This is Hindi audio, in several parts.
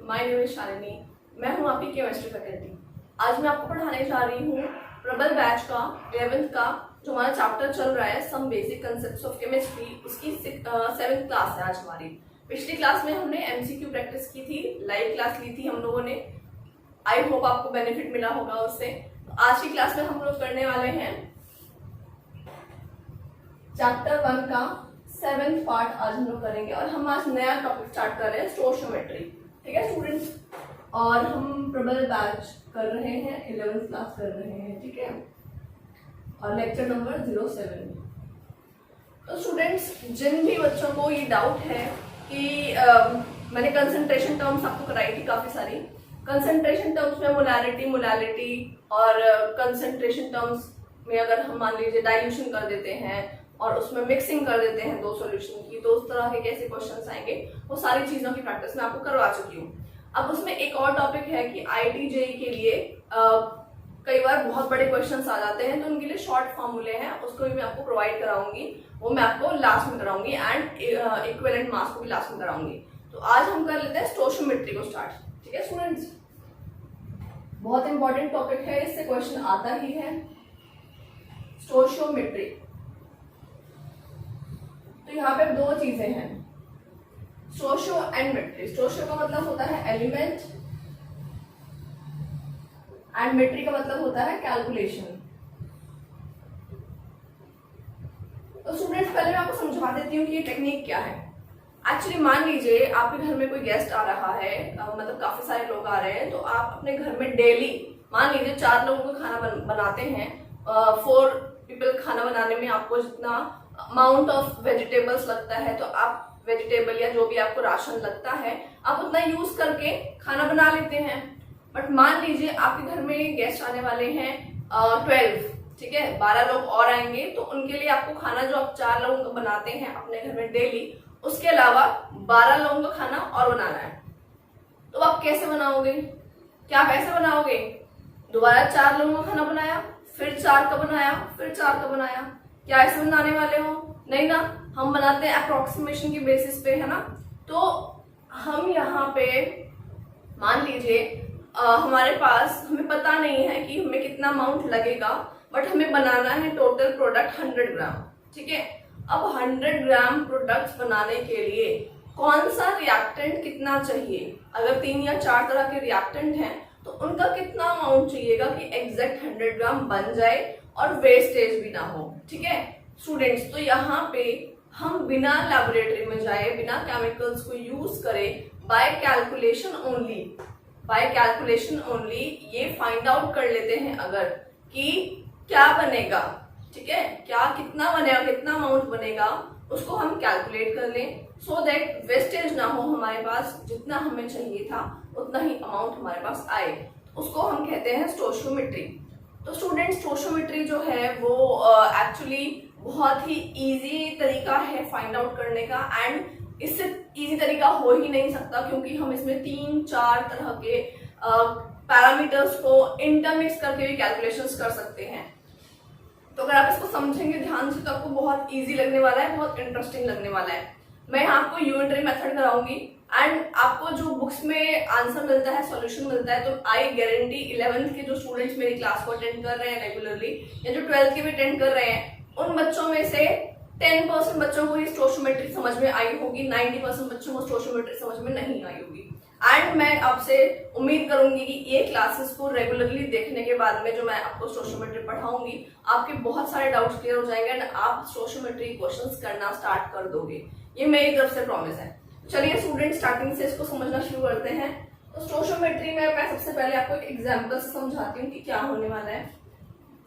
My name is Shalini. मैं हूँ आपकी केमिस्ट्री फैकल्टी। आज मैं आपको पढ़ाने जा रही हूँ प्रबल बैच का 11th का जो हमारा चैप्टर चल रहा है some basic concepts of chemistry, उसकी 7th क्लास है आज हमारी। पिछली क्लास में हमने एमसीक्यू प्रैक्टिस की थी, लाइव क्लास ली थी हम लोगों ने। आई होप आपको बेनिफिट मिला होगा उससे। तो आज की क्लास में हम लोग करने वाले हैं चैप्टर 1 का 7th पार्ट आज हम लोग करेंगे और हम आज नया टॉपिक स्टार्ट कर रहे हैं स्टोशियोमेट्री। ठीक है स्टूडेंट्स, और हम प्रबल बैच कर रहे हैं, 11th क्लास कर रहे हैं। ठीक है, और लेक्चर नंबर 07। तो स्टूडेंट्स, जिन भी बच्चों को ये डाउट है कि मैंने कंसंट्रेशन टर्म्स आपको कराई थी काफी सारी। कंसंट्रेशन टर्म्स में मोलालिटी और कंसंट्रेशन टर्म्स में अगर हम मान लीजिए डाइल्यूशन कर देते हैं और उसमें मिक्सिंग कर देते हैं दो सॉल्यूशन की, तो उस तरह के कैसे क्वेश्चंस आएंगे, वो सारी चीजों की प्रैक्टिस मैं आपको करवा चुकी हूँ। अब उसमें एक और टॉपिक है कि IIT-JEE के लिए कई बार बहुत बड़े क्वेश्चंस आ जाते हैं, तो उनके लिए शॉर्ट फॉर्मूले हैं, उसको भी मैं आपको प्रोवाइड कराऊंगी। वो मैं आपको लास्ट में कराऊंगी एंड इक्विवेलेंट मास को भी लास्ट में कराऊंगी। तो आज हम कर लेते हैं स्टोशियोमेट्री को स्टार्ट। ठीक है स्टूडेंट्स, बहुत इंपॉर्टेंट टॉपिक है, इससे क्वेश्चन आता ही है स्टोशियोमेट्री। तो यहाँ पे दो चीजें हैं, स्टोशियो एंड मेट्री। स्टोशियो का मतलब होता है एलिमेंट एंड मेट्री का मतलब होता है कैलकुलेशन। तो स्टूडेंट्स, पहले मैं आपको समझा देती हूँ कि ये टेक्निक क्या है। एक्चुअली मान लीजिए आपके घर में कोई गेस्ट आ रहा है, मतलब काफी सारे लोग आ रहे हैं, तो आप अपने घर में डेली मान लीजिए 4 लोगों का खाना बनाते हैं। 4 पीपल खाना बनाने में आपको जितना अमाउंट ऑफ वेजिटेबल्स लगता है, तो आप वेजिटेबल या जो भी आपको राशन लगता है आप उतना यूज करके खाना बना लेते हैं। बट मान लीजिए आपके घर में गेस्ट आने वाले हैं 12, ठीक है, 12 लोग और आएंगे, तो उनके लिए आपको खाना जो आप 4 लोगों का बनाते हैं अपने घर में डेली, उसके अलावा 12 लोगों का खाना और बनाना है। तो आप कैसे बनाओगे? क्या आप ऐसे बनाओगे? दोबारा 4 लोगों का खाना बनाया, फिर 4 का बनाया, फिर 4 का बनाया? क्या ऐसे बनाने वाले हो? नहीं ना, हम बनाते हैं अप्रोक्सीमेशन की बेसिस पे, है ना। तो हम यहाँ पे मान लीजिए हमारे पास, हमें पता नहीं है कि हमें कितना अमाउंट लगेगा, बट हमें बनाना है टोटल प्रोडक्ट 100 ग्राम। ठीक है, अब 100 ग्राम प्रोडक्ट्स बनाने के लिए कौन सा रिएक्टेंट कितना चाहिए? अगर 3 या 4 तरह के रिएक्टेंट हैं तो उनका कितना अमाउंट चाहिएगा कि एग्जैक्ट 100 ग्राम बन जाए और वेस्टेज भी ना हो। ठीक है स्टूडेंट्स, तो यहाँ पे हम बिना लैबोरेटरी में जाए, बिना केमिकल्स को यूज करें, बाय कैलकुलेशन ओनली ये फाइंड आउट कर लेते हैं अगर कि क्या बनेगा। ठीक है, क्या कितना बनेगा, कितना अमाउंट बनेगा, उसको हम कैलकुलेट कर लें, सो दैट वेस्टेज ना हो हमारे पास, जितना हमें चाहिए था उतना ही अमाउंट हमारे पास आए। उसको हम कहते हैं स्टोशियोमेट्री। तो स्टूडेंट्स, स्टोशियोमेट्री जो है वो एक्चुअली बहुत ही इजी तरीका है फाइंड आउट करने का, एंड इससे इजी तरीका हो ही नहीं सकता, क्योंकि हम इसमें 3-4 तरह के पैरामीटर्स को इंटरमिक्स करके भी कैलकुलेशंस कर सकते हैं। तो अगर आप इसको समझेंगे ध्यान से तो आपको बहुत इजी लगने वाला है, बहुत इंटरेस्टिंग लगने वाला है। मैं यहाँ आपको यूनिटरी मेथड कराऊंगी एंड आपको जो बुक्स में आंसर मिलता है, सॉल्यूशन मिलता है, तो आई गारंटी 11th के जो स्टूडेंट्स मेरी क्लास को अटेंड कर रहे हैं रेगुलरली, या जो 12th के भी अटेंड कर रहे हैं, उन बच्चों में से 10% बच्चों को ये स्टोशियोमेट्री समझ में आई होगी, 90% बच्चों को स्टोशियोमेट्री समझ में नहीं आई होगी। एंड मैं आपसे उम्मीद करूंगी कि ये क्लासेस को रेगुलरली देखने के बाद में जो मैं आपको स्टोशियोमेट्री पढ़ाऊंगी, आपके बहुत सारे डाउट्स क्लियर हो जाएंगे एंड आप स्टोशियोमेट्री क्वेश्चंस करना स्टार्ट कर दोगे। ये मेरी तरफ से प्रॉमिस है। चलिए स्टूडेंट, स्टार्टिंग से इसको समझना शुरू करते हैं। तो स्टोशियोमेट्री में मैं सबसे पहले आपको एक एग्जाम्पल से समझाती हूँ कि क्या होने वाला है।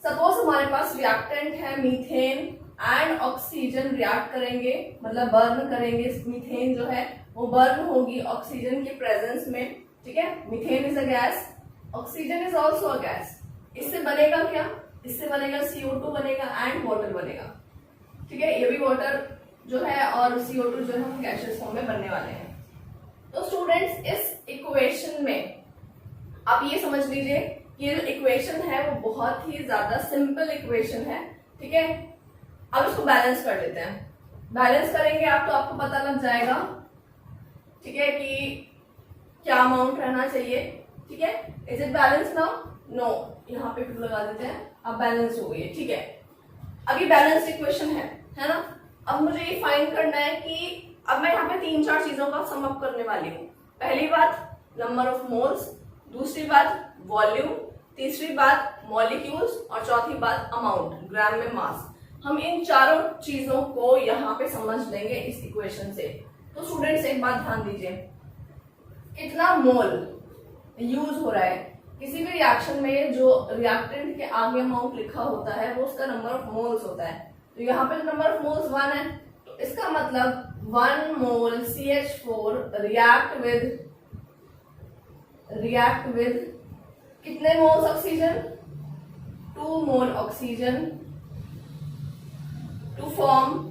सपोज हमारे पास रिएक्टेंट है मीथेन एंड ऑक्सीजन रिएक्ट करेंगे, मतलब बर्न करेंगे। मीथेन जो है वो बर्न होगी ऑक्सीजन के प्रेजेंस में। ठीक है, methane is a gas, oxygen is also a gas. इससे बनेगा क्या? इससे बनेगा CO2 बनेगा एंड वाटर बनेगा। ठीक है, ये भी वाटर जो है और CO2 जो है हम गैसेस फॉर्म में बनने वाले हैं। तो स्टूडेंट्स, इस इक्वेशन में आप ये समझ लीजिए कि ये जो इक्वेशन है वो बहुत ही ज्यादा सिंपल इक्वेशन है। ठीक है, अब इसको बैलेंस कर लेते हैं। बैलेंस करेंगे आप तो आपको पता लग जाएगा, ठीक है, कि क्या अमाउंट रहना चाहिए, ठीक है। Is it balance now? No, यहाँ पे 2 लगा देते हैं, अब बैलेंस हो गई है, ठीक है। अभी बैलेंस इक्वेशन है ना। अब मुझे ये फाइंड करना है कि अब मैं यहाँ पे 3-4 चीजों का सम अप करने वाली हूँ। पहली बात नंबर ऑफ मोल्स, दूसरी बात वॉल्यूम, तीसरी बात मॉलिक्यूल्स और चौथी बात अमाउंट ग्राम में मास। हम इन चारों चीजों को यहाँ पे समझ लेंगे इस इक्वेशन से। तो स्टूडेंट्स एक बात ध्यान दीजिए, कितना मोल यूज हो रहा है किसी भी रिएक्शन में, जो रिएक्टेंट के आगे अमाउंट लिखा होता है वो उसका नंबर ऑफ मोल्स होता है। तो यहाँ पे नंबर ऑफ मोल्स 1 है, तो इसका मतलब 1 मोल CH4 रिएक्ट विद कितने moles oxygen? 2 mole oxygen to form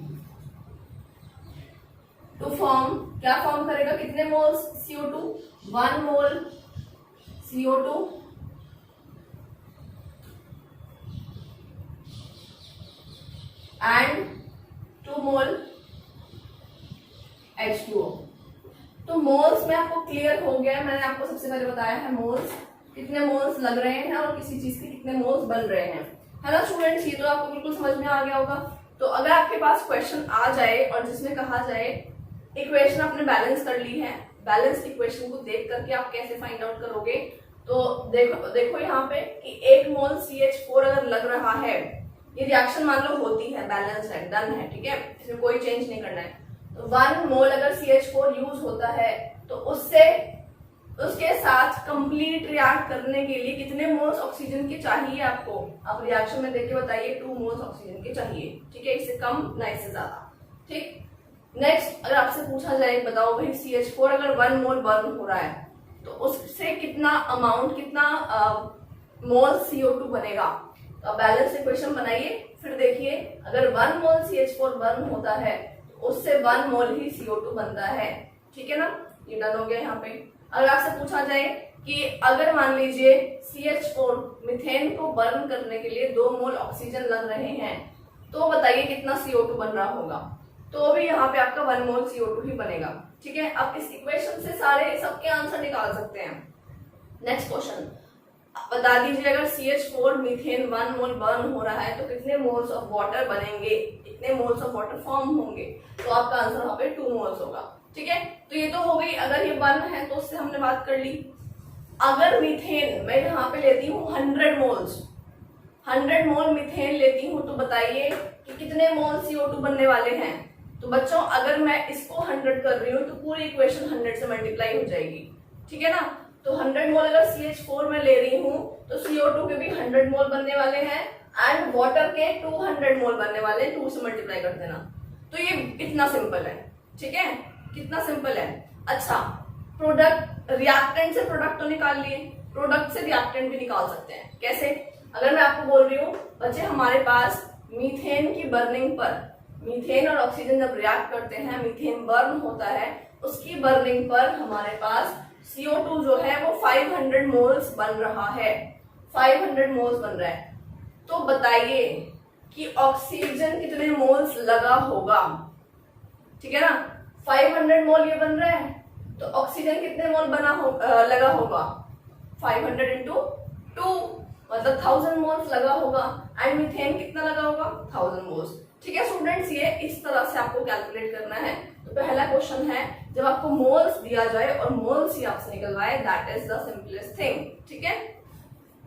क्या फॉर्म करेगा? कितने moles CO2? 1 mole CO2 and 2 mole H2O। तो मोल्स में आपको क्लियर हो गया, मैंने आपको सबसे पहले बताया है मोल्स, कितने मोल्स लग रहे हैं और किसी चीज के कितने मोल्स बन रहे हैं, है ना स्टूडेंट्स। ये तो आपको बिल्कुल समझ में आ गया होगा। तो अगर आपके पास क्वेश्चन आ जाए और जिसमें कहा जाए इक्वेशन आपने बैलेंस कर ली है, बैलेंस इक्वेशन को देख करके आप कैसे फाइंड आउट करोगे? तो देखो यहाँ पे कि 1 मोल CH4 अगर लग रहा है, ये रिएक्शन मान लो होती है, बैलेंस है, डन है, ठीक है, इसमें कोई चेंज नहीं करना है। तो 1 मोल अगर CH4 यूज होता है तो उसके साथ कंप्लीट रिएक्ट करने के लिए कितने मोल्स ऑक्सीजन के चाहिए आपको? आप रिएक्शन में देख के बताइए। 2 मोल्स ऑक्सीजन के चाहिए, ठीक है, इससे कम ना इससे ज्यादा, ठीक। नेक्स्ट अगर आपसे पूछा जाए, बताओ भाई CH4 अगर 1 मोल बर्न हो रहा है तो उससे कितना अमाउंट, कितना मोल CO2 बनेगा? तो आप बैलेंस इक्वेशन बनाइए, फिर देखिए अगर 1 मोल CH4 बर्न होता है तो उससे 1 मोल ही CO2 बनता है, ठीक है ना। ये डन हो गया यहाँ पे। अगर आपसे पूछा जाए कि अगर मान लीजिए CH4 मीथेन को बर्न करने के लिए 2 मोल ऑक्सीजन लग रहे हैं, तो बताइए कितना CO2 बन रहा होगा? तो भी यहाँ पे आपका 1 मोल CO2 ही बनेगा, ठीक है। अब इस इक्वेशन से सारे सबके आंसर निकाल सकते हैं। नेक्स्ट क्वेश्चन, बता दीजिए अगर CH4 मीथेन 1 मोल बर्न हो रहा है तो कितने मोल्स ऑफ वाटर बनेंगे, कितने मोल्स ऑफ वाटर फॉर्म होंगे? तो आपका आंसर यहाँ पे 2 मोल्स होगा, ठीक है। तो ये तो हो गई, अगर ये 1 है तो उससे हमने बात कर ली। अगर मीथेन मैं यहाँ पे लेती हूँ 100 मोल्स, 100 मोल मीथेन लेती हूँ, तो बताइए कि कितने मोल CO2 बनने वाले हैं? तो बच्चों अगर मैं इसको 100 कर रही हूँ तो पूरी इक्वेशन 100 से मल्टीप्लाई हो जाएगी, ठीक है ना। तो 100 मोल अगर CH4 में ले रही हूँ तो CO2 के भी 100 मोल बनने वाले हैं एंड वाटर के 200 मोल बनने वाले हैं, 2 से मल्टीप्लाई कर देना। तो ये इतना सिंपल है, ठीक है, कितना सिंपल है। अच्छा, प्रोडक्ट, रिएक्टेंट से प्रोडक्ट तो निकाल लिए, प्रोडक्ट से रिएक्टेंट भी निकाल सकते हैं। कैसे? अगर मैं आपको बोल रही हूँ बच्चे हमारे पास मीथेन की बर्निंग पर, मीथेन और ऑक्सीजन जब रिएक्ट करते हैं, मीथेन बर्न होता है, उसकी बर्निंग पर हमारे पास CO2 जो है वो 500 मोल्स बन रहा है, 500 मोल्स बन रहा है। तो बताइए कि ऑक्सीजन कितने मोल्स लगा होगा, ठीक है ना। 500 मोल ये बन रहा है तो ऑक्सीजन कितने मोल लगा होगा? 500 इंटू 2 मतलब 1000 मोल्स लगा होगा। एंड मीथेन कितना लगा होगा? 1000 मोल्स, ठीक है स्टूडेंट्स। ये इस तरह से आपको कैलकुलेट करना है। तो पहला क्वेश्चन है, जब आपको मोल्स दिया जाए और मोल्स ही आपसे निकलवाए, that is the simplest thing, ठीक है।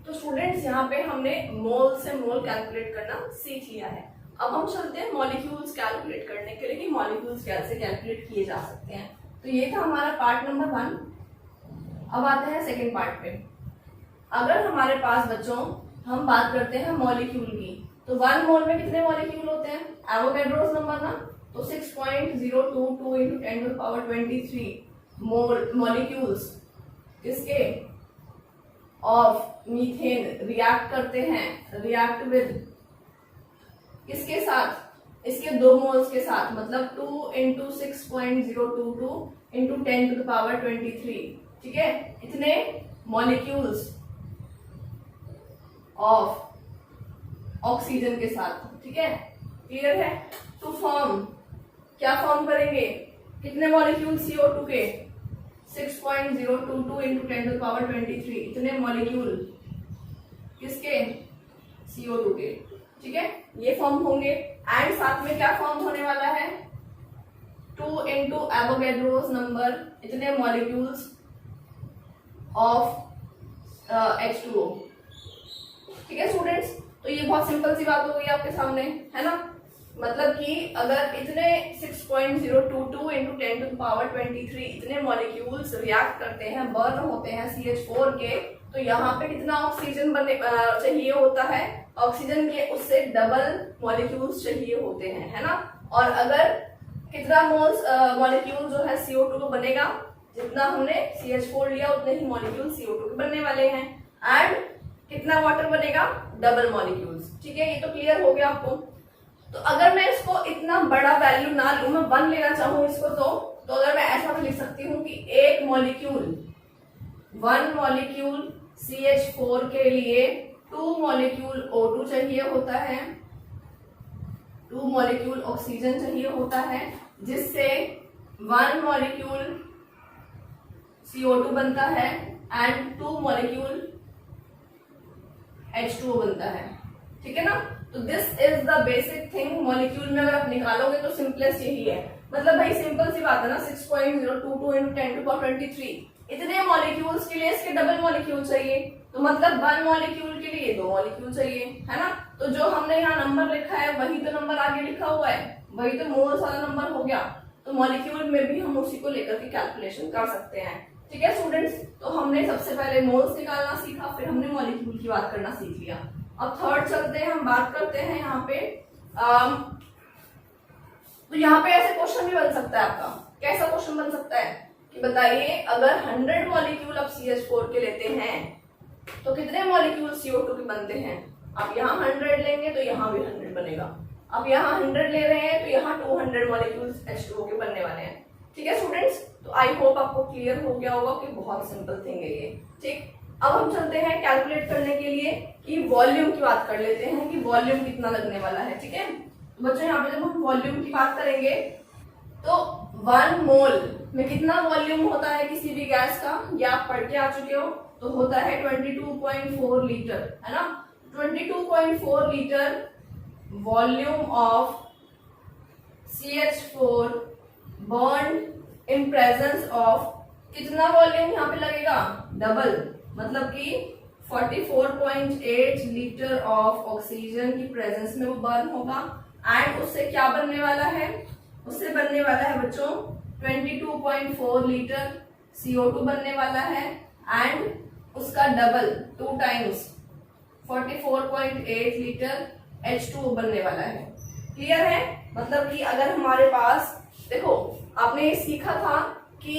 तो स्टूडेंट्स यहाँ पे हमने मोल से मोल कैलकुलेट करना सीख लिया है। अब हम चलते हैं मॉलिक्यूल्स कैलकुलेट करने के लिए कि मॉलिक्यूल्स कैसे कैलकुलेट किए जा सकते हैं। तो ये था हमारा पार्ट नंबर 1। अब आते हैं सेकेंड पार्ट पे। अगर हमारे पास बच्चों हम बात करते हैं मॉलिक्यूल की, तो 1 मोल में कितने मॉलिक्यूल होते हैं? एवोगैड्रोस नंबर ना, तो 6.022 into 10 to the power 23 molecules किसके ऑफ मीथेन रिएक्ट करते हैं, रिएक्ट विद किसके साथ? इसके 2 मोल्स के साथ, मतलब 2 into 6.022 into 10 to the power 23, ठीक है। इतने मॉलिक्यूल्स ऑफ ऑक्सीजन के साथ, ठीक है, क्लियर है। टू फॉर्म, क्या फॉर्म करेंगे? कितने मॉलिक्यूल CO2 के? 6.022 इंटू 10⁻23 इतने मॉलिक्यूल किसके, CO2 के, ठीक है, ये फॉर्म होंगे। एंड साथ में क्या फॉर्म होने वाला है, 2 इंटू एवोगैड्रोस नंबर इतने मॉलिक्यूल्स ऑफ H2O। ठीक है स्टूडेंट्स, तो ये बहुत सिंपल सी बात हो गई आपके सामने, है ना। मतलब कि अगर इतने 6.022 इंटू 10⁻23 इतने मॉलिक्यूल्स रिएक्ट करते हैं, बर्न होते हैं CH4 के, तो यहाँ पे कितना ऑक्सीजन बने चाहिए होता है, ऑक्सीजन के उससे डबल मॉलिक्यूल्स चाहिए होते हैं, है ना। और अगर कितना मोल्स मॉलिक्यूल जो है CO2 को बनेगा, जितना हमने CH4 लिया उतने ही मॉलिक्यूल CO2 के बनने वाले हैं। एंड कितना वाटर बनेगा, डबल मॉलिक्यूल्स। ठीक है, ये तो क्लियर हो गया आपको। तो अगर मैं इसको इतना बड़ा वैल्यू ना लूं, मैं 1 लेना चाहूं इसको, तो अगर मैं ऐसा भी लिख सकती हूँ कि एक मॉलिक्यूल 1 मॉलिक्यूल CH4 के लिए 2 मॉलिक्यूल O2 चाहिए होता है, 2 मॉलिक्यूल ऑक्सीजन चाहिए होता है, जिससे 1 मॉलिक्यूल CO2 बनता है एंड 2 मॉलिक्यूल H2O बनता है। ठीक है ना। तो this is the basic thing. Molecule में अगर आप निकालोगे तो सिंपलेस्ट यही है। मतलब भाई सिंपल सी बात है ना, 6.022 इंटू 10⁻23 इतने मॉलिक्यूल्स के लिए इसके डबल मॉलिक्यूल चाहिए, तो मतलब 1 मॉलिक्यूल के लिए 2 मॉलिक्यूल चाहिए, है ना। तो जो हमने यहाँ नंबर लिखा है वही तो नंबर आगे लिखा हुआ है, वही तो मोल्स वाला नंबर हो गया। तो मॉलिक्यूल में भी हम उसी को लेकर के कैलकुलेशन कर सकते हैं। ठीक है स्टूडेंट्स, तो हमने सबसे पहले मोल्स निकालना सीखा, फिर हमने मॉलिक्यूल की बात करना सीख लिया। अब थर्ड चलते हैं, हम बात करते हैं यहाँ पे तो यहाँ पे ऐसे क्वेश्चन भी बन सकता है आपका। कैसा क्वेश्चन बन सकता है कि बताइए अगर 100 मॉलिक्यूल आप CH4 के लेते हैं तो कितने मॉलिक्यूल CO2 के बनते हैं। आप यहाँ 100 लेंगे तो यहाँ भी 100 बनेगा, आप यहाँ 100 ले रहे हैं तो यहाँ 200 मॉलिक्यूल H2O के बनने वाले हैं। ठीक है स्टूडेंट्स, तो आई होप आपको क्लियर हो गया होगा कि बहुत सिंपल थिंग है ये। ठीक, अब हम चलते हैं कैलकुलेट करने के लिए कि वॉल्यूम की बात कर लेते हैं कि वॉल्यूम कितना लगने वाला है। ठीक है बच्चों, यहाँ पे जब हम वॉल्यूम की बात करेंगे तो 1 मोल में कितना वॉल्यूम होता है किसी भी गैस का, ये आप पढ़ के आ चुके हो, तो होता है 22.4 लीटर, है ना। 22.4 litre volume of CH4 burn in presence of, कितना वॉल्यूम यहाँ पे लगेगा, डबल, मतलब कि 44.8 लीटर ऑफ ऑक्सीजन की प्रेजेंस में वो बर्न होगा। एंड उससे क्या बनने वाला है, उससे बनने वाला है बच्चों 22.4 लीटर CO2 बनने वाला है एंड उसका डबल 2 टाइम्स 44.8 लीटर H2O बनने वाला है। क्लियर है। मतलब कि अगर हमारे पास, देखो आपने ये सीखा था कि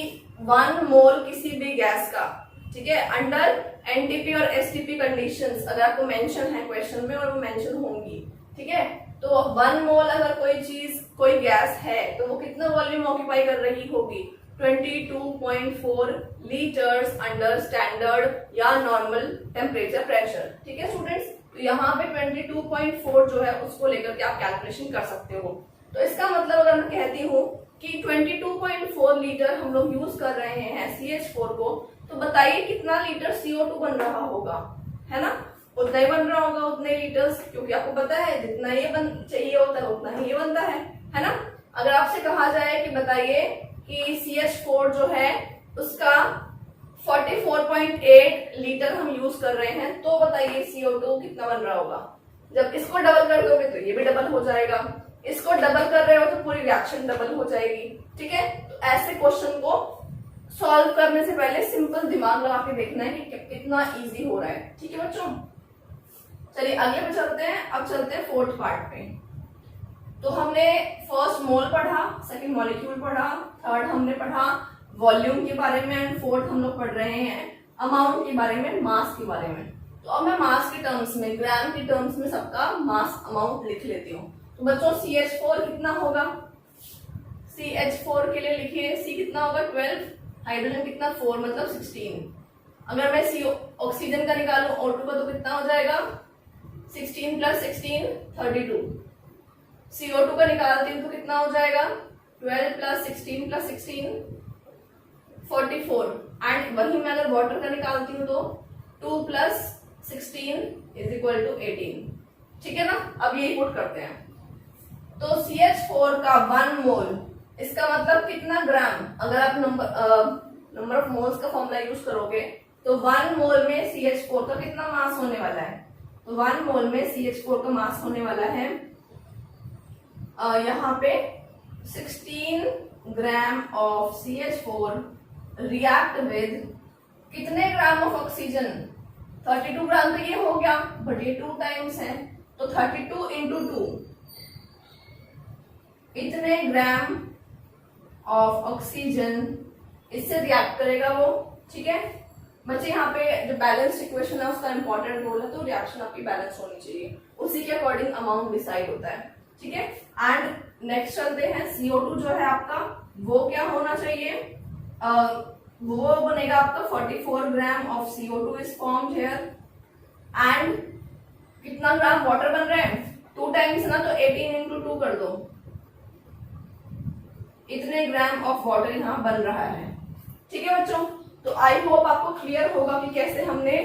1 मोल किसी भी गैस का, ठीक है, अंडर NTP और STP कंडीशंस अगर आपको मेंशन है क्वेश्चन में और वो मेंशन होंगी, ठीक है, तो 1 मोल अगर कोई चीज, कोई गैस है तो वो कितना वॉल्यूम ऑक्यूपाई कर रही होगी, 22.4 लीटर्स अंडर स्टैंडर्ड या नॉर्मल टेम्परेचर प्रेशर। ठीक है स्टूडेंट्स, तो यहाँ पे 22.4 जो है उसको लेकर के आप कैलकुलेशन कर सकते हो। तो इसका मतलब अगर मैं कहती हूँ कि 22.4 लीटर हम लोग यूज कर रहे हैं CH4 को, तो बताइए कितना लीटर CO2 बन रहा होगा, है ना। उतना ही बन रहा होगा, उतने लीटर्स, क्योंकि आपको पता है जितना ये चाहिए होता है उतना ही ये बनता है ना। अगर आपसे कहा जाए कि बताइए कि CH4 जो है उसका 44.8 लीटर हम यूज कर रहे हैं, तो बताइए CO2 कितना बन रहा होगा। जब इसको डबल कर दोगे तो ये भी डबल हो जाएगा, इसको डबल कर रहे हो तो पूरी रिएक्शन डबल हो जाएगी। ठीक है, तो ऐसे क्वेश्चन को सॉल्व करने से पहले सिंपल दिमाग लगा के देखना है कि कितना इजी हो रहा है। ठीक है बच्चों, चलिए आगे पे चलते हैं। अब चलते हैं फोर्थ पार्ट पे। तो हमने फर्स्ट मोल पढ़ा, सेकंड मॉलिक्यूल पढ़ा, थर्ड हमने पढ़ा वॉल्यूम के बारे में, एंड फोर्थ हम लोग पढ़ रहे हैं अमाउंट के बारे में, मास के बारे में। तो अब मैं मास के टर्म्स में, ग्राम के टर्म्स में सबका मास अमाउंट लिख लेती हूँ। तो बच्चों CH4 कितना होगा, CH4 के लिए लिखिए, C कितना होगा 12, हाइड्रोजन कितना 4 मतलब 16। अगर मैं CO ऑक्सीजन का निकालूं O2 का तो कितना हो जाएगा 16 + 16 32। CO2 का निकालती हूँ तो कितना हो जाएगा 12 + 16 + 16 44 एंड वही मैं अगर वाटर का निकालती हूँ तो 2 + 16 = 18। ठीक है ना। अब यही पुट करते हैं। तो CH4 का 1 मोल, इसका मतलब कितना ग्राम, अगर आप नंबर ऑफ मोल्स का फॉर्मूला यूज करोगे तो 1 मोल में CH4 का कितना मास होने वाला है। तो 1 मोल में CH4 का मास होने वाला है यहाँ पे 16 gram of CH4 react with कितने ग्राम ऑफ ऑक्सीजन। 32 ग्राम तो ये हो गया, बट ये 2 टाइम्स है, तो 32 × 2 इतने ग्राम ऑफ ऑक्सीजन इससे रिएक्ट करेगा वो। ठीक है बच्चे, यहाँ पे जो बैलेंस इक्वेशन है उसका इंपॉर्टेंट रोल है, तो रिएक्शन आपकी बैलेंस होनी चाहिए, उसी के अकॉर्डिंग अमाउंट डिसाइड होता है। ठीक है एंड नेक्स्ट चलते हैं। CO2 जो है आपका वो क्या होना चाहिए, वो बनेगा आपका 44 gram of CO2 is formed here and कितना ग्राम वाटर बन रहा है, 2 टाइम्स ना, तो 18 × 2 कर दो, इतने ग्राम ऑफ वाटर यहाँ बन रहा है। ठीक है बच्चों, तो आई होप आपको क्लियर होगा कि कैसे हमने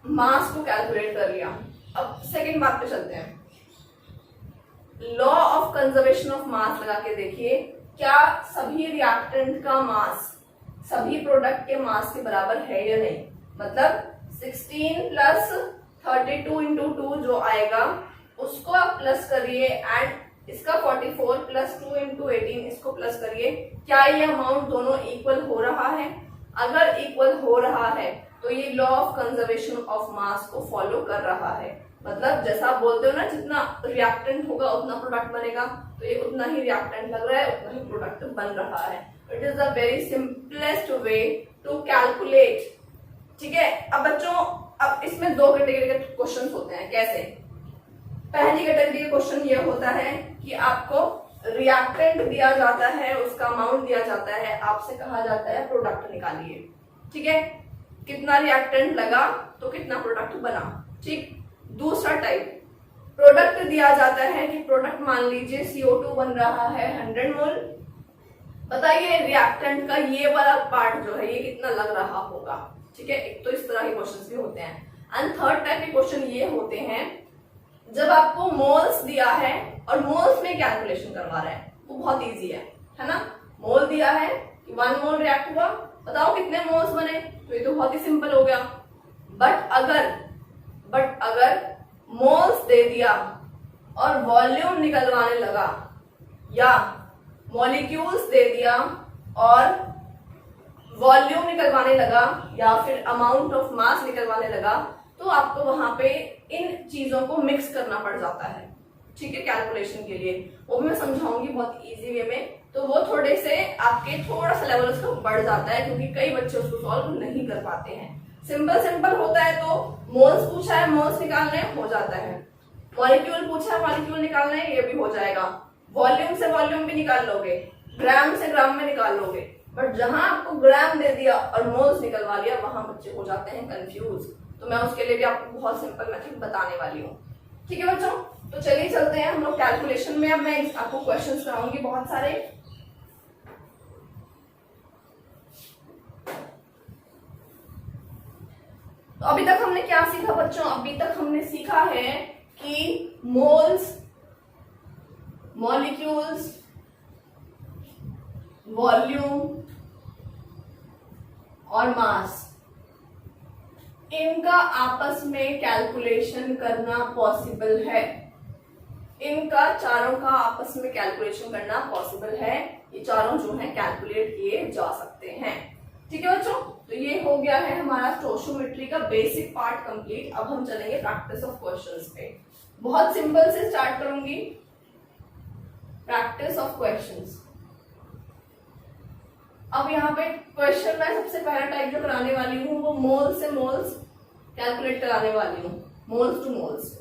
मास को कैलकुलेट कर लिया। अब सेकंड बात पे चलते हैं। Law of conservation of mass लगा के देखिए, क्या सभी रिएक्टेंट का मास सभी प्रोडक्ट के मास के बराबर है या नहीं। मतलब 16 + 32 × 2 जो आएगा उसको आप प्लस करिए एंड इसका 44 + 2 × 18 इसको प्लस करिए, क्या ये अमाउंट दोनों इक्वल हो रहा है। अगर इक्वल हो रहा है तो ये law of conservation of mass को फॉलो कर रहा है। मतलब जैसा आप बोलते हो ना, जितना रिएक्टेंट होगा उतना प्रोडक्ट बनेगा, तो ये उतना ही रिएक्टेंट लग रहा है, उतना ही प्रोडक्ट बन रहा है। It is the very simplest way to calculate. ठीक है, अब बच्चों अब इसमें 2 कैटेगरी के क्वेश्चन होते हैं। कैसे, पहली कैटेगरी का क्वेश्चन ये होता है कि आपको रिएक्टेंट दिया जाता है, उसका अमाउंट दिया जाता है, आपसे कहा जाता है प्रोडक्ट निकालिए। ठीक है, कितना रिएक्टेंट लगा तो कितना प्रोडक्ट बना। ठीक, दूसरा टाइप, प्रोडक्ट दिया जाता है कि प्रोडक्ट मान लीजिए CO2 बन रहा है 100 मोल, बताइए रिएक्टेंट का ये वाला पार्ट जो है ये कितना लग रहा होगा। ठीक है, एक तो इस तरह के क्वेश्चंस भी होते हैं। एंड थर्ड टाइप के क्वेश्चन ये होते हैं जब आपको मोल्स दिया है और मोल्स में कैलकुलेशन करवा रहा है, वो बहुत इजी है ना। मोल दिया है कि 1 मोल रिएक्ट हुआ, बताओ कितने मोल्स बने, तो ये तो बहुत ही सिंपल हो गया। बट अगर मोल्स दे दिया और वॉल्यूम निकलवाने लगा, या मॉलिक्यूल्स दे दिया और वॉल्यूम निकलवाने लगा, या फिर अमाउंट ऑफ मास निकलवाने लगा, तो आपको वहां पे इन चीजों को मिक्स करना पड़ जाता है। ठीक है, कैलकुलेशन के लिए वो भी मैं समझाऊंगी बहुत इजी वे में, तो वो थोड़े से आपके थोड़ा सा लेवल उसका बढ़ जाता है, क्योंकि कई बच्चे उसको सॉल्व नहीं कर पाते हैं। सिंपल होता है तो मोल्स पूछा है, मोल्स निकालने हो जाता है। मॉलिक्यूल पूछा है, मॉलिक्यूल निकालना है, ये भी हो जाएगा। वॉल्यूम से वॉल्यूम भी निकाल लोगे, ग्राम से ग्राम में निकाल लोगे। बट जहां आपको ग्राम दे दिया और मोल्स निकलवा लिया, वहां बच्चे हो जाते हैं कंफ्यूज। तो मैं उसके लिए भी आपको बहुत सिंपल मेथड बताने वाली हूँ। ठीक है बच्चों, तो चलिए चलते हैं हम लोग कैलकुलेशन में। अब मैं आपको क्वेश्चंस कराऊंगी बहुत सारे। तो अभी तक हमने क्या सीखा बच्चों, अभी तक हमने सीखा है कि मोल्स, मॉलिक्यूल्स, वॉल्यूम और मास, इनका आपस में कैलकुलेशन करना पॉसिबल है। इनका चारों का आपस में कैलकुलेशन करना पॉसिबल है। ये चारों जो है कैलकुलेट किए जा सकते हैं। ठीक है बच्चों, तो ये हो गया है हमारा स्टोइचियोमेट्री का बेसिक पार्ट कंप्लीट। अब हम चलेंगे प्रैक्टिस ऑफ क्वेश्चंस पे। बहुत सिंपल से स्टार्ट करूंगी, प्रैक्टिस ऑफ क्वेश्चंस। अब यहाँ पे क्वेश्चन में सबसे पहला टाइप जो कराने वाली हूँ वो मोल से मोल्स कैलकुलेट कराने वाली हूँ, मोल्स टू मोल्स।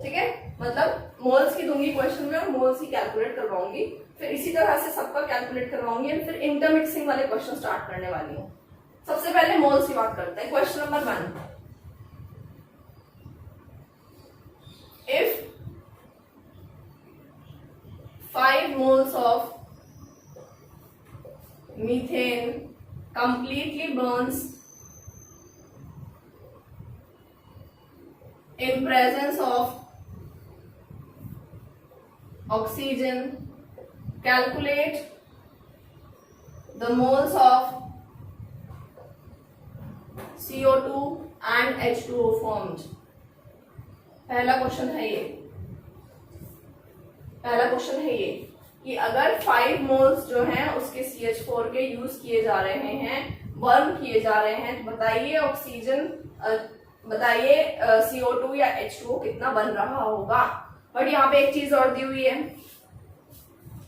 ठीक है, मतलब मोल्स की दूंगी क्वेश्चन में और मोल्स की कैलकुलेट करवाऊंगी, फिर इसी तरह से सबका कैलकुलेट करवाऊंगी और फिर इंटरमिक्सिंग वाले क्वेश्चन स्टार्ट करने वाली हूँ। सबसे पहले मोल्स की बात करते हैं। Question number 1, if 5 moles of methane completely burns in presence of oxygen. Calculate the moles of CO2 and H2O formed. पहला क्वेश्चन है ये कि अगर 5 मोल्स जो हैं उसके CH4 के यूज किए जा रहे हैं, बर्न किए जा रहे हैं, तो बताइए CO2 या H2O कितना बन रहा होगा। बट यहाँ पे एक चीज और दी हुई है,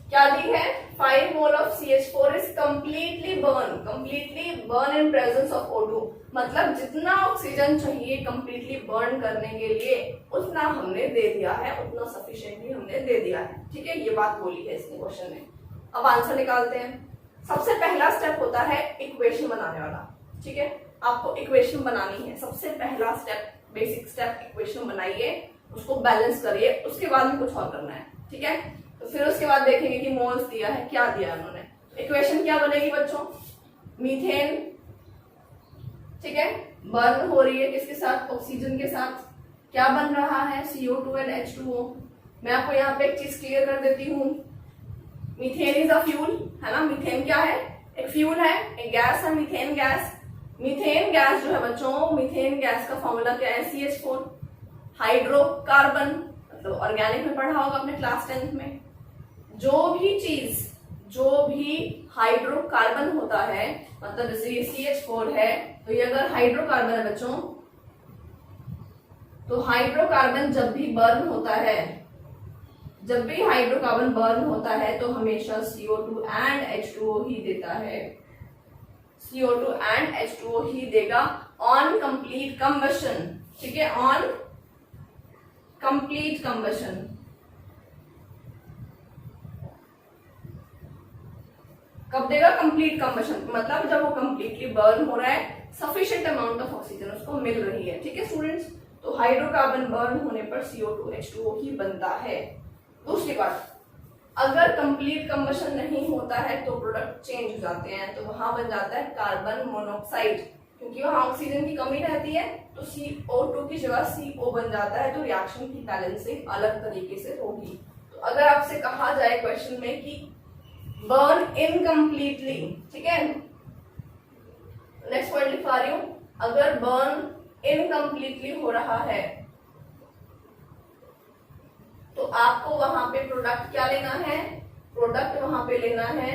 क्या दी है? 5 mole of CH4 is completely burn in presence of O2। मतलब जितना ऑक्सीजन चाहिए कंप्लीटली बर्न करने के लिए उतना हमने दे दिया है, उतना सफिशिएंटली हमने दे दिया है। ठीक है, ये बात बोली है इसने क्वेश्चन में। अब आंसर निकालते हैं। सबसे पहला स्टेप होता है इक्वेशन बनाने वाला। ठीक है, आपको इक्वेशन बनानी है। सबसे पहला स्टेप, बेसिक स्टेप, इक्वेशन बनाइए, उसको बैलेंस करिए, उसके बाद में कुछ और करना है। ठीक है, तो फिर उसके बाद देखेंगे कि मोल्स दिया है, क्या दिया उन्होंने। इक्वेशन क्या बनेगी बच्चों? मीथेन, ठीक है, बर्न हो रही है किसके साथ? ऑक्सीजन के साथ। क्या बन रहा है? CO2 and H2O। मैं आपको यहाँ पे एक चीज क्लियर कर देती हूँ, मीथेन इज अ फ्यूल, है ना। मीथेन क्या है? एक फ्यूल है, एक गैस है, मीथेन गैस। मीथेन गैस जो है बच्चों, मीथेन गैस का फॉर्मूला क्या है? CH4, hydrocarbon. मतलब ऑर्गेनिक में पढ़ा होगा आपने क्लास 10th में। जो भी हाइड्रोकार्बन होता है, मतलब जैसे ये CH4 है, तो ये अगर हाइड्रोकार्बन है बच्चों, तो हाइड्रोकार्बन जब भी हाइड्रोकार्बन बर्न होता है तो हमेशा CO2 एंड H2O ही देता है। CO2 एंड H2O ही देगा ऑन कंप्लीट कंबशन। ठीक है, ऑन कंप्लीट कंबशन। कब देगा? कंप्लीट कंबशन, मतलब जब वो कंप्लीटली बर्न हो रहा है, सफिशिएंट अमाउंट ऑफ ऑक्सीजन उसको मिल रही है। ठीक है स्टूडेंट्स, तो हाइड्रोकार्बन बर्न होने पर CO2 H2O ही बनता है। दूसरी बात, अगर कंप्लीट कंबशन नहीं होता है तो प्रोडक्ट चेंज हो जाते हैं, तो वहां बन जाता है कार्बन मोनोऑक्साइड, क्योंकि वहां ऑक्सीजन की कमी रहती है, तो CO2 की जगह CO बन जाता है, तो रिएक्शन की बैलेंसिंग अलग तरीके से होगी। तो अगर आपसे कहा जाए क्वेश्चन में कि बर्न इनकम्प्लीटली, ठीक है, नेक्स्ट पॉइंट लिखवा रही हूं, अगर बर्न इनकम्प्लीटली हो रहा है तो आपको वहां पे प्रोडक्ट क्या लेना है? प्रोडक्ट वहां पे लेना है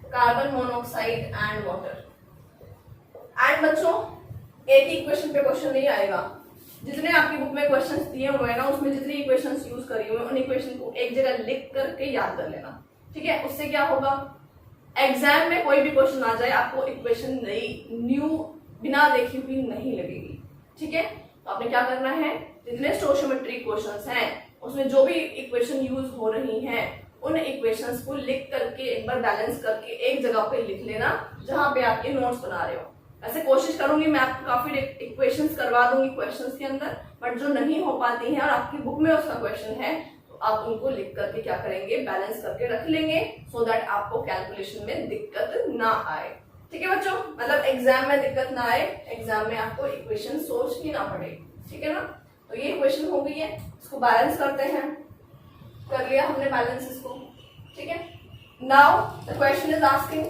carbon monoxide and water. And बच्चों, एक ही इक्वेशन पे क्वेश्चन नहीं आएगा। जितने आपकी बुक में क्वेश्चंस दिए हुए हैं ना, उसमें जितनी इक्वेशंस यूज करी हुई हैं, उन इक्वेशन को एक जगह लिख करके याद कर लेना। ठीक है, उससे क्या होगा, एग्जाम में कोई भी क्वेश्चन आ जाए आपको इक्वेशन नई न्यू बिना देखी हुई नहीं लगेगी। ठीक है, तो आपने क्या करना है, जितने स्टोशियोमेट्री क्वेश्चंस हैं उसमें जो भी इक्वेशन यूज हो रही हैं उन इक्वेशंस को लिख करके एक बार बैलेंस करके एक जगह पे लिख लेना जहां पे आपके नोट्स बना रहे हो। ऐसे कोशिश करूंगी मैं आपको काफी इक्वेशंस करवा दूंगी क्वेश्चंस के अंदर, बट जो नहीं हो पाती हैं और आपकी बुक में उसका क्वेश्चन है तो आप उनको लिख करके क्या करेंगे, बैलेंस करके रख लेंगे, सो दैट आपको कैलकुलेशन में दिक्कत ना आए। ठीक है बच्चों, मतलब एग्जाम में दिक्कत ना आए, एग्जाम में आपको इक्वेशन सोचनी ना पड़े। ठीक है ना, तो ये इक्वेशन हो गई है, इसको बैलेंस करते हैं। कर लिया हमने बैलेंस इसको। ठीक है, now the question is asking,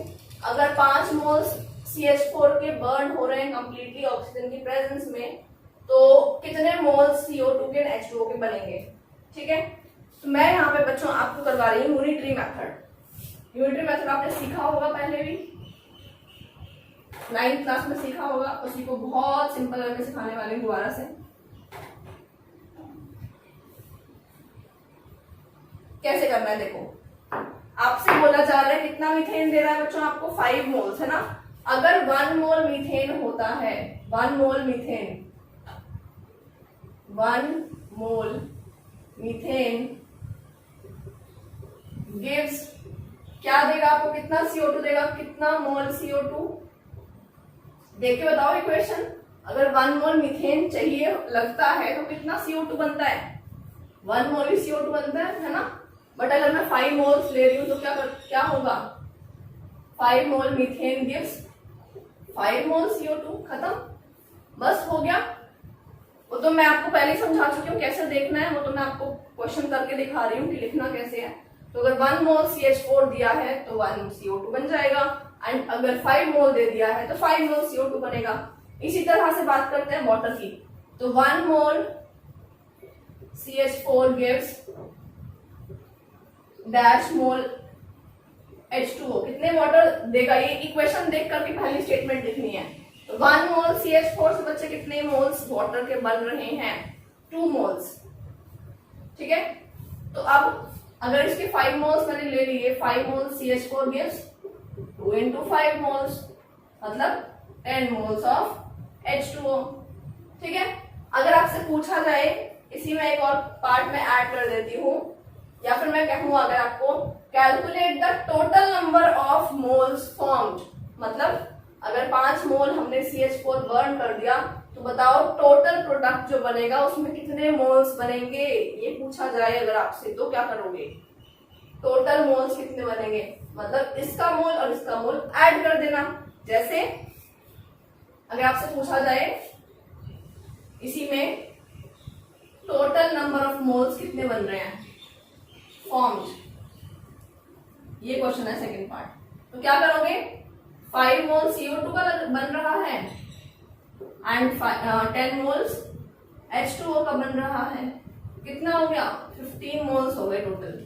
अगर 5 मोल्स CH4 के बर्न हो रहे हैं कंप्लीटली ऑक्सीजन की प्रेजेंस में, तो कितने मोल्स CO2 के H2O के बनेंगे। ठीक है, तो मैं यहाँ पे बच्चों आपको करवा रही हूँ यूनिटरी मेथड। यूनिटरी मेथड आपने सीखा होगा पहले भी, 9th क्लास में सीखा होगा, उसी को बहुत सिंपल वे में सिखाने वाले दोबारा से। कैसे करना है देखो, आपसे बोला जा रहा है कितना मीथेन दे रहा है बच्चों आपको, 5 मोल्स है ना। अगर 1 मोल मीथेन होता है, 1 मोल मीथेन, 1 मोल मीथेन गिव्स, क्या देगा आपको, कितना CO2 देगा, कितना मोल CO2, देख के बताओ इक्वेशन। अगर 1 मोल मीथेन चाहिए लगता है तो कितना CO2 बनता है, 1 मोल ही CO2 बनता है ना। बट अगर मैं 5 मोल्स ले रही हूं तो क्या होगा, 5 मोल मीथेन गिव्स 5 मोल CO2। खत्म, बस हो गया। वो तो मैं आपको पहले ही समझा चुकी हूँ कैसे देखना है, वो तो मैं आपको क्वेश्चन करके दिखा रही हूँ कि लिखना कैसे है। तो अगर 1 मोल CH4 दिया है तो 1 CO2 बन जाएगा, एंड अगर 5 मोल दे दिया है तो 5 मोल CO2 बनेगा। इसी तरह से बात करते हैं वाटर की। तो 1 मोल CH4 गिव्स डैश मोल H2O। कितने वाटर देगा, ये इक्वेशन देख करके पहली स्टेटमेंट लिखनी है। तो 1 मोल CH4 से बच्चे कितने मोल्स वाटर के बन रहे हैं? 2 मोल्स। ठीक है, तो अब अगर इसके 5 मोल्स मैंने ले लिए, 5 मोल CH4 गिव्स 2 into 5 मोल्स, मतलब 10 मोल्स ऑफ H2O। ठीक है, अगर आपसे पूछा जाए, इसी में एक और पार्ट में ऐड कर देती हूँ, या फिर मैं कहूँ अगर आपको calculate the total number of moles formed, मतलब अगर 5 मोल हमने CH4 बर्न कर दिया तो बताओ टोटल प्रोडक्ट जो बनेगा उसमें कितने मोल्स बनेंगे, ये पूछा जाए अगर आपसे तो क्या करोगे? टोटल मोल्स कितने बनेंगे, मतलब इसका मोल और इसका मोल ऐड कर देना। जैसे अगर आपसे पूछा जाए इसी में टोटल नंबर ऑफ मोल्स कितने बन रहे हैं फॉर्म्ड, ये क्वेश्चन है सेकंड पार्ट। तो क्या करोगे? 5 मोल CO2 का बन रहा है एंड 10 मोल्स H2O का बन रहा है, कितना हो गया? 15 मोल्स हो गए टोटल।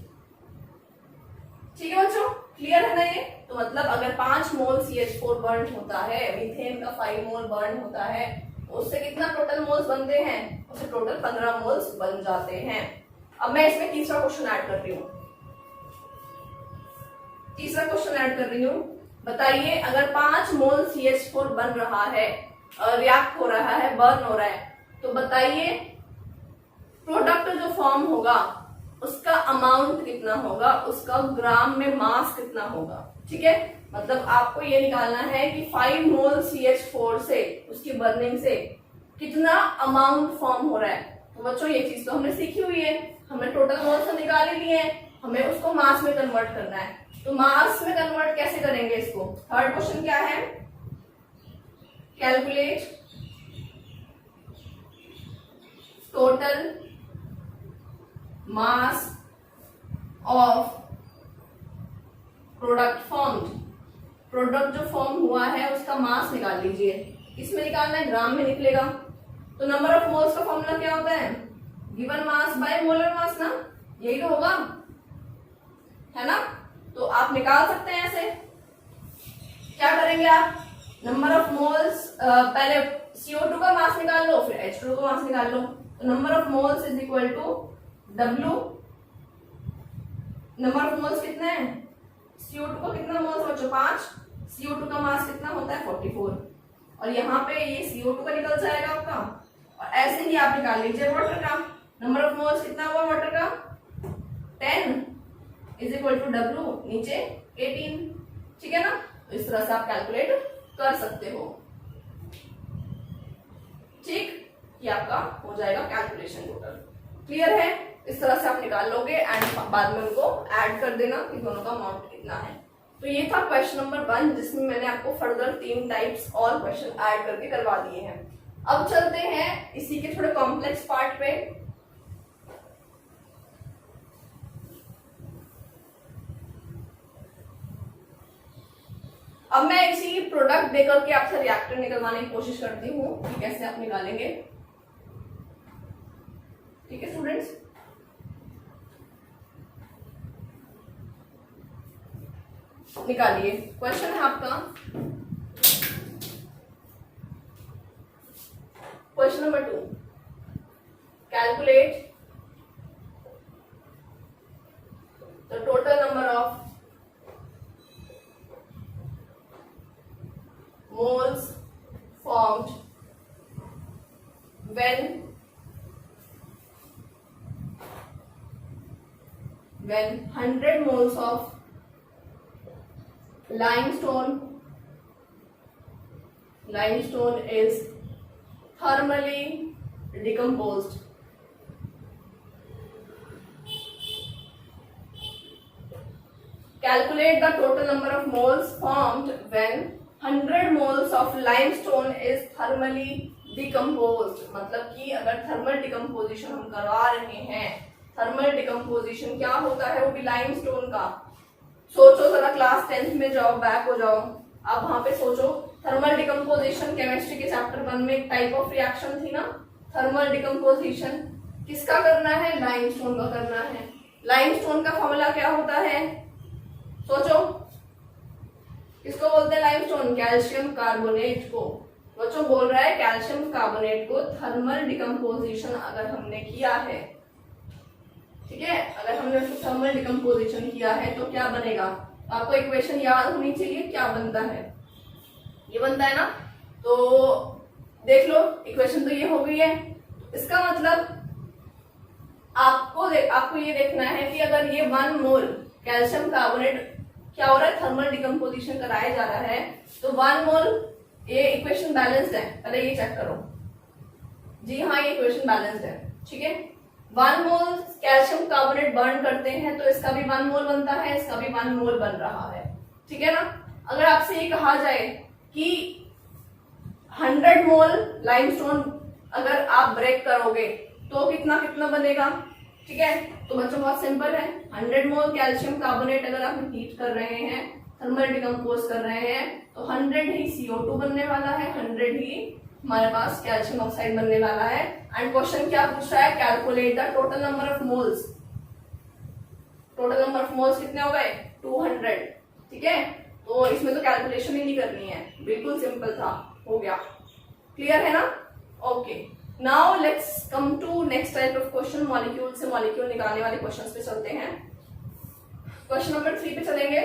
ठीक है बच्चों, क्लियर है ना ये? तो मतलब अगर 5 मोल CH4 बर्न होता है, मीथेन का 5 मोल बर्न होता है, उससे कितना टोटल मोल्स बनते हैं? उससे टोटल 15 मोल्स बन जाते हैं। अब मैं इसमें तीसरा क्वेश्चन ऐड कर रही हूँ। तीसरा क्वेश्चन ऐड कर रही हूँ, बताइए अगर 5 मोल CH4 बन रहा है, रिएक्ट हो रहा है, बर्न हो रहा है, तो बताइए प्रोडक्ट जो फॉर्म होगा उसका अमाउंट कितना होगा, उसका ग्राम में मास कितना होगा। ठीक है, मतलब आपको ये निकालना है कि 5 मोल CH4 से, उसकी बर्निंग से कितना अमाउंट फॉर्म हो रहा है। तो बच्चों ये चीज तो हमने सीखी हुई है, हमने टोटल मोल तो निकाल ही लिए हैं, हमें उसको मास में कन्वर्ट करना है। तो मास में कन्वर्ट कैसे करेंगे इसको? थर्ड क्वेश्चन क्या है? Calculate total mass of product formed. Product जो फॉर्म हुआ है उसका मास निकाल लीजिए। इसमें निकालना है, ग्राम में निकलेगा। तो नंबर ऑफ मोल्स का फॉर्मूला क्या होता है? Given mass by molar mass ना, यही तो होगा, है ना? तो आप निकाल सकते हैं ऐसे। क्या करेंगे आप? नंबर ऑफ मोल्स, पहले CO2 का मास निकाल लो, फिर H2O का मास निकाल लो। तो number of moles is equal to W। Number of moles कितने हैं? CO2 को कितना मोल्स बच्चों? 5। CO2 का मास कितना होता है? 44। और यहाँ पे ये CO2 का निकल जाएगा आपका, और ऐसे ही आप निकाल लीजिए वाटर का। नंबर ऑफ मोल्स कितना हुआ वाटर का? 10 इज इक्वल टू W, नीचे 18। ठीक है ना? तो इस तरह से आप कैलकुलेट कर सकते हो। ठीक, ये आपका हो जाएगा कैलकुलेशन टोटल। क्लियर है? इस तरह से आप निकाल लोगे एंड बाद में उनको ऐड कर देना कि दोनों का अमाउंट कितना है। तो ये था क्वेश्चन नंबर 1, जिसमें मैंने आपको फर्दर 3 टाइप्स और क्वेश्चन ऐड करके करवा दिए हैं। अब चलते हैं इसी के थोड़े कॉम्प्लेक्स पार्ट पे। अब मैं इसी प्रोडक्ट देकर के आपसे रिएक्टर निकलवाने की कोशिश करती हूँ कि कैसे आप निकालेंगे। ठीक है स्टूडेंट्स, निकालिए। क्वेश्चन है आपका question number 2, calculate the total number of moles formed when 100 moles of limestone is thermally decomposed. Calculate the total number of moles formed when 100 moles of limestone is thermally decomposed. मतलब कि अगर थर्मल डिकम्पोजिशन हम करवा रहे हैं, थर्मल डिकम्पोजिशन क्या होता है वो भी लाइमस्टोन का। सोचो जरा, क्लास 10th में जाओ, बैक हो जाओ, आप वहां पे सोचो थर्मल डिकम्पोजिशन केमिस्ट्री के चैप्टर 1 में एक टाइप ऑफ रिएक्शन थी ना, थर्मल डिकम्पोजिशन। किसका करना है? लाइमस्टोन का करना है। लाइमस्टोन का फॉर्मूला क्या होता है? सोचो, किसको बोलते हैं लाइमस्टोन? कैल्शियम कार्बोनेट को। बच्चों बोल रहा है कैल्शियम कार्बोनेट को थर्मल डिकम्पोजिशन अगर हमने किया है, ठीक है, अगर हमने उसको थर्मल डिकम्पोजिशन किया है तो क्या बनेगा? आपको इक्वेशन याद होनी चाहिए, क्या बनता है? ये बनता है ना। तो देख लो, इक्वेशन तो ये हो गई है। इसका मतलब आपको ये देखना है कि अगर ये 1 मोल कैल्शियम कार्बोनेट क्या हो रहा है, थर्मल डिकम्पोजिशन कराया जा रहा है, तो 1 मोल, ये इक्वेशन बैलेंस्ड है, पहले ये चेक करो। जी हाँ, ये इक्वेशन बैलेंस्ड है, ठीक है। 1 मोल कैल्शियम कार्बोनेट बर्न करते हैं तो इसका भी 1 मोल बनता है, इसका भी 1 मोल बन रहा है, ठीक है ना। अगर आपसे ये कहा जाए कि 100 मोल लाइमस्टोन अगर आप ब्रेक करोगे तो कितना कितना बनेगा, ठीक है। तो बच्चों बहुत सिंपल है, 100 मोल कैल्शियम कार्बोनेट अगर आप हीट कर रहे हैं, थर्मल डिकम्पोज कर रहे हैं, तो 100 ही CO2 बनने वाला है, 100 ही हमारे पास कैल्शियम ऑक्साइड बनने वाला है। एंड क्वेश्चन क्या पूछ रहा है? Calculate the total number of moles. Total number of moles कितने हो गए? 200, ठीक है। तो इसमें तो कैलकुलेशन ही नहीं करनी है, बिल्कुल सिंपल था, हो गया। क्लियर है ना? Okay, now let's come to next type of question. Molecule से मॉलिक्यूल निकालने वाले क्वेश्चंस पे चलते हैं। क्वेश्चन नंबर 3 पे चलेंगे।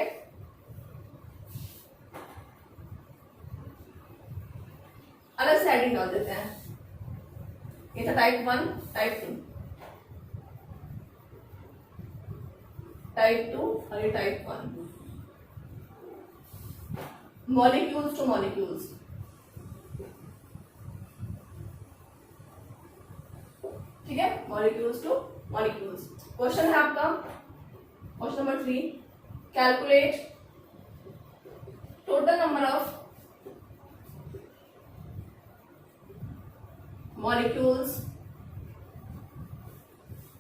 अलग से हेडिंग डाल देते हैं। ये था टाइप 1, टाइप 2, टाइप 2 और ये टाइप 1। मॉलिक्यूल्स टू मॉलिक्यूल्स, ठीक है, मॉलिक्यूल्स टू मॉलिक्यूल्स। क्वेश्चन है आपका question number 3, calculate total number of molecules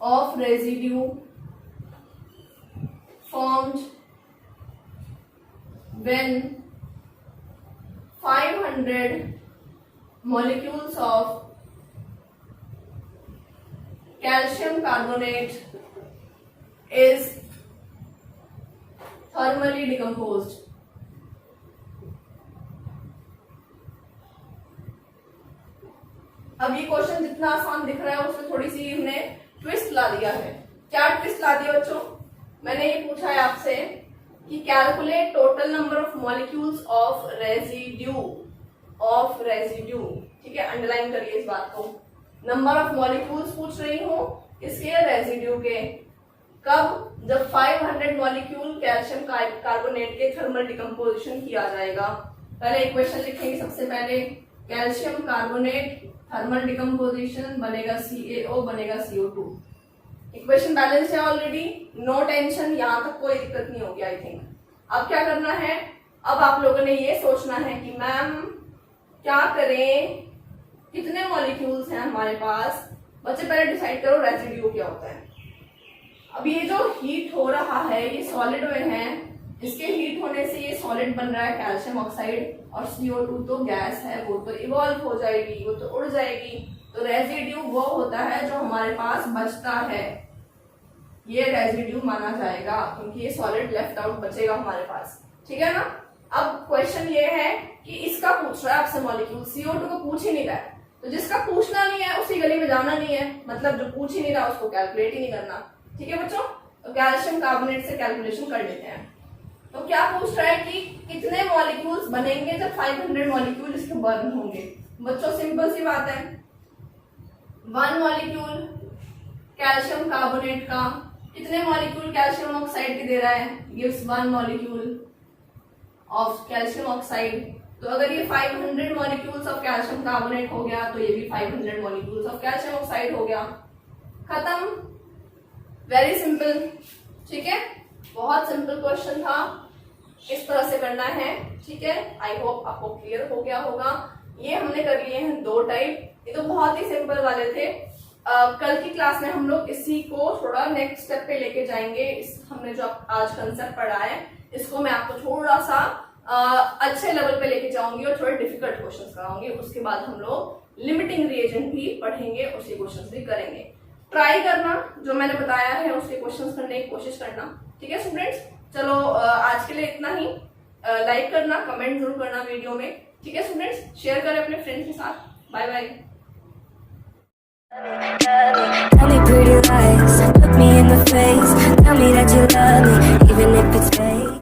of residue formed when 500 molecules of calcium carbonate is thermally decomposed। अब ये क्वेश्चन जितना आसान दिख रहा है उसमें थोड़ी सी हमने ट्विस्ट ला दिया है। क्या ट्विस्ट ला दिया बच्चों? मैंने ये पूछा है आपसे कि calculate total number of molecules of residue, ठीक है, अंडरलाइन करिए इस बात को। नंबर ऑफ मॉलिक्यूल्स पूछ रही हूँ किसके? रेजिड्यू के। कब? जब 500 मॉलिक्यूल कैल्शियम कार्बोनेट के थर्मल डिकम्पोजिशन किया जाएगा। पहले इक्वेशन लिखेंगे सबसे पहले, कैल्शियम कार्बोनेट थर्मल डिकम्पोजिशन बनेगा CaO बनेगा CO2। इक्वेशन बैलेंस है ऑलरेडी, नो टेंशन, यहां तक कोई दिक्कत नहीं होगी आई थिंक। अब क्या करना है? अब आप लोगों ने ये सोचना है कि मैम क्या करें, कितने मॉलिक्यूल्स हैं हमारे पास। बच्चे पहले डिसाइड करो रेसिड्यू क्या होता है। अब ये जो हीट हो रहा है ये सॉलिड में है, इसके हीट होने से ये सॉलिड बन रहा है कैल्शियम ऑक्साइड, और CO2 तो गैस है, वो तो इवॉल्व हो जाएगी, वो तो उड़ जाएगी। तो रेजिड्यू वो होता है जो हमारे पास बचता है, ये रेजिड्यू माना जाएगा क्योंकि ये सॉलिड लेफ्ट आउट बचेगा हमारे पास, ठीक है ना। अब क्वेश्चन ये है कि इसका पूछ रहा है आपसे मॉलिक्यूल, CO2 को पूछ ही नहीं रहा है, तो जिसका पूछना नहीं है उसी गली में जाना नहीं है, मतलब जो पूछ ही नहीं रहा उसको कैलकुलेट ही नहीं करना, ठीक है बच्चों। तो कैल्शियम कार्बोनेट से कैलकुलेशन कर लेते हैं। तो क्या पूछ रहा है कि कितने मॉलिक्यूल्स बनेंगे जब 500 मॉलिक्यूल इसके बर्न होंगे। बच्चों सिंपल सी बात है, 1 मॉलिक्यूल कैल्शियम कार्बोनेट का कितने मॉलिक्यूल कैल्शियम ऑक्साइड के दे रहा है? Gives 1 molecule of calcium oxide. तो अगर ये 500 मॉलिक्यूल्स ऑफ कैल्शियम कार्बोनेट हो गया तो ये भी 500 मॉलिक्यूल्स ऑफ कैल्शियम ऑक्साइड हो गया, खत्म, वेरी सिंपल, ठीक है। बहुत सिंपल क्वेश्चन था, इस तरह से करना है, ठीक है। आई होप आपको क्लियर हो गया होगा। ये हमने कर लिए हैं 2 टाइप, ये तो बहुत ही सिंपल वाले थे। कल की क्लास में हम लोग इसी को थोड़ा नेक्स्ट स्टेप पे लेके जाएंगे। हमने जो आज कंसेप्ट पढ़ा है इसको मैं आपको थोड़ा सा अच्छे लेवल पे लेके जाऊंगी और थोड़े डिफिकल्ट क्वेश्चंस कराऊंगी। उसके बाद हम लोग लिमिटिंग रिएजेंट भी पढ़ेंगे, उसके क्वेश्चंस भी करेंगे। ट्राई करना, जो मैंने बताया है उसके क्वेश्चंस करने की कोशिश करना, ठीक है स्टूडेंट्स। चलो आज के लिए इतना ही। लाइक करना, कमेंट जरूर करना वीडियो में, ठीक है स्टूडेंट्स। शेयर करें अपने फ्रेंड्स के साथ। Bye bye. Tell me pretty lies, look me in the face, tell me that you love me, even if it's fake.